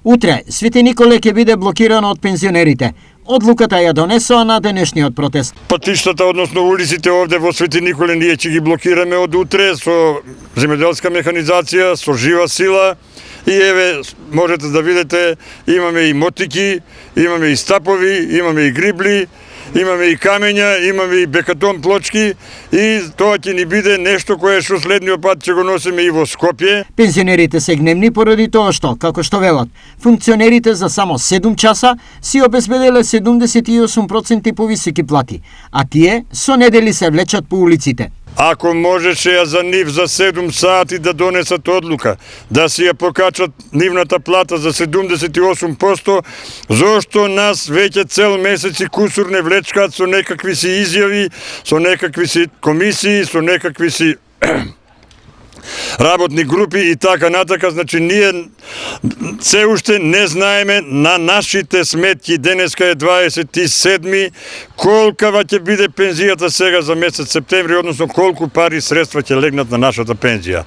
Утре, Свети Николе ќе биде блокирано од пензионерите. Одлуката ја донесоа на денешниот протест. Патиштата, односно улиците овде во Свети Николе, ние ќе ги блокираме од утре со земјоделска механизација, со жива сила. И еве, можете да видите, имаме и мотики, имаме и стапови, имаме и грибли, имаме и камења, имаме и бекатон плочки и тоа ќе ни биде нешто кое што следниот пат ќе го носиме и во Скопје. Пензионерите се гневни поради тоа што, како што велат, функционерите за само 7 часа си обезбеделе 78% повисоки плати, а тие со недели се влечат по улиците. Ако можеше ја за нив за 7 сати да донесат одлука, да си ја покачат нивната плата за 78%, зошто нас веќе цел месец и кусур не влечкаат со некакви си изјави, со некакви си комисии, со некакви си работни групи и така натака, значи ние се уште не знаеме на нашите сметки, денеска е 27, колкава ќе биде пензијата сега за месец септември, односно колку пари средства ќе легнат на нашата пензија.